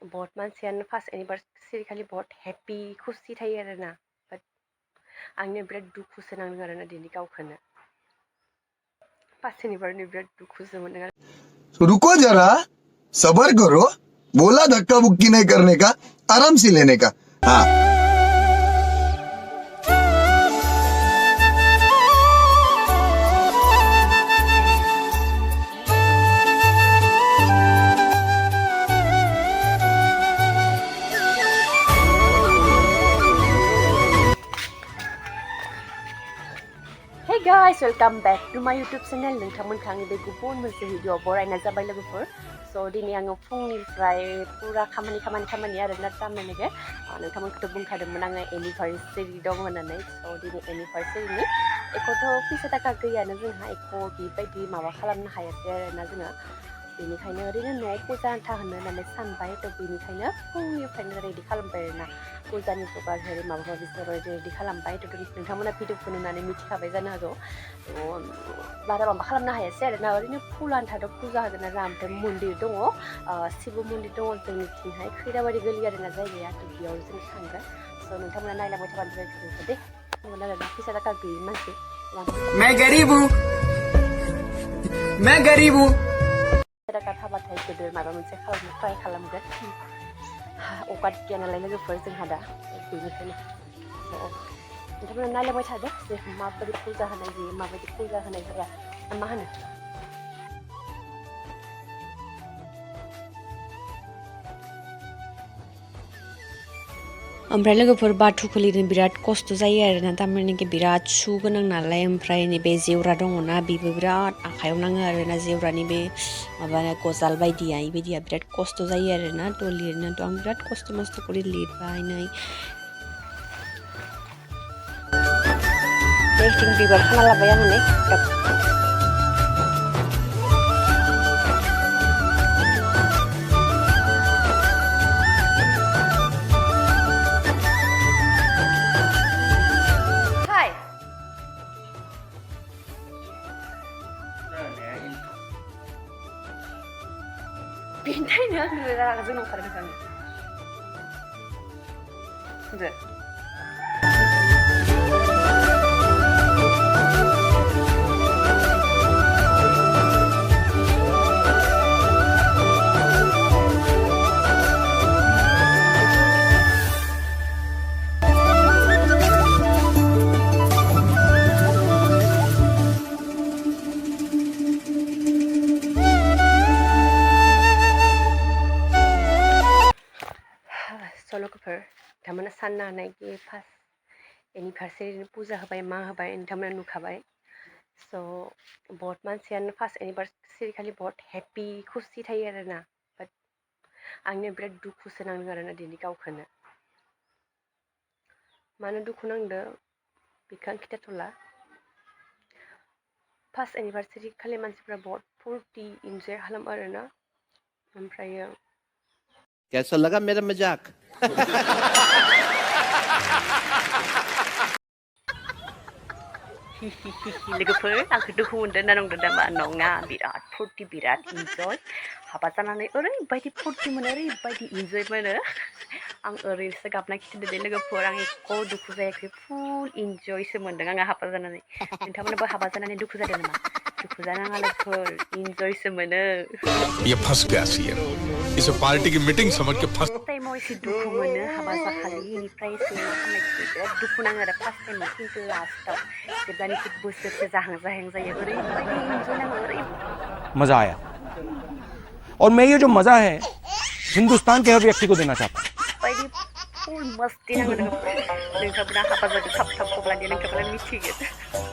बहुत मानसियानो first anniversary खालि बहुत हेपि खुसि थायो आरोना बाट आंनो बिराद दुखुसो नांदों आरोना दिनै गावखौनो फार्स्ट एनिभार्सारि बिराद दुखुसो मोनदों आरो रुको जरा सबर करो बोला धक्का बुक्की नहीं करने का आराम से लेने का हाँ Hey guys, welcome back to my YouTube channel. नोंथांमोनखौ आंनि बे गुबुन मोनसे भिडिअ बरायनाय जाबाय लोगोफोर स' दिनै आङो फुंनिफ्राय पुरा खामानि आरोना तारमाने नोंथांमोनखौथ' बुंखादोंमोन आङो एनिभार्सारि दं होननानै स' दिनै एनिभार्सारिनि एक'थ' फैसा थाखा गैयानो जोंहा एख' बेबायदि माबा खालामनो हायाखै आरोना जोङो बेनिखायनो ओरैनो न'आव पुजा आन्था होनो होननानै सानबाय थ' बेनिखायनो फुंनिफ्रायनो रेडि खालामबाय आरोना पुजानि जगार हेरि माबा माबि रेडि खालामबाय थ' नोंथांमोना भिडिअखौ नुनानै मिथिखाबाय जानो हागौ बारा माबा खालामनो हायासै आरोना ओरैनो फुल आन्थाथ' पुजा होगोन आरो ओमफ्राय मन्दिर दङ शिब मन्दिर दङ जोंनिथिंहाय खैराबारि गोलैयो आरोना जायगाया थ' बेयाव जों थांगोन स' नोंथांमोना नायलांबाय थाबानो जाबाय दे नंगौना आरोना फैसा थाखा गैयि मानसि मैं गरीब हूँ थाखा थाबाथाय गोदो माबा मोनसे खालामनो ट्राइ खालामगोन अकाद गैया नालाय लोगोफोर जोंहा दा बेनिखायनो नोंथांमोना नायलांबाय थादो जे माबायदि पुजा होनाय जायो माबायदि पुजा होनाय जाया मा होनो ओमफ्राय लोगोफोर बाथौ खुलिनो बिराद खस्थ' जायो आरोना थारमाने बिराद सु गोनां नालाय ओमफ्राय नैबे जेवरा दङना बेबो बिराद आखायाव नाङो आरोना जेवरानि बे माबा गजाल बायदिया बेबायदिया बिराद खस्थ' जायो आरोना थ' लिरनोथ' आं बिराद खस्थ' मस्थ' करि लिरबाय नै बिबार खाना लाबाय आं नै बेनिखायनो आङो रागा जोंनाव ओंखारदों आङो लोगोफोर नोंथांमोना साननो हानाय कि फार्स्ट एनिभार्सारिनि पुजा होबाय मा होबाय नोंथांमोना नुखाबाय स' बहुत मानसियानो फार्स्ट एनिभार्सारि खालि बहुत हेपि खुसि थायो आरोना बाट आंनो बिराद दुखुसो नांदों आरोना दिनै गावखौनो मानो दुखु नांदों बेखौ आं खिथाथ'ला फार्स्ट एनिभार्सारि खालि मानसिफ्रा बहुत फुर्ति इन्जय खालामो आरोना ओमफ्रायो कैसा लगा मेरा मजाक लोगोफोर आंखौ दुखु मोनदों होनना नंदों नामा नङा बिराद फुर्ति बिराद इन्जय हाबा जानानै ओरैबायदि फुर्ति मोनो ओरैबायदि इन्जय मोनो आं ओरैनोसो गाबना खिथिदो दे लोगोफोर आं एख' दुखु जायाखै फुल इन्जयसो मोनदों आङो हाबा जानानै नोंथांमोनाबो हाबा जानानै दुखु जादों नामा दुखु जानाङा लोगोफोर इन्जयसो मोनो ये फंस गया सीएम इसे पार्टी की मीटिंग समझ के फंस टाइमाव एसे दुखु मोनो हाबा जाखालि इनिफ्राय एसे खामानिखौ बिराद दुखु नाङो आरो फार्स्ट टाइमाव खिन्थु लास्टाव जेब्लानोखि बोसोरसे जाहां जायो ओरैबायदि इन्जय नाङो मजा आया और मैं ये जो मजा है हिंदुस्तान के हर व्यक्ति को देना चाहता हूँ फुल मस्ती नाङो लोगोफोर नोंथांमोना हाबा जादों थाब खबर लादो नोंथांमोना मिथिगोन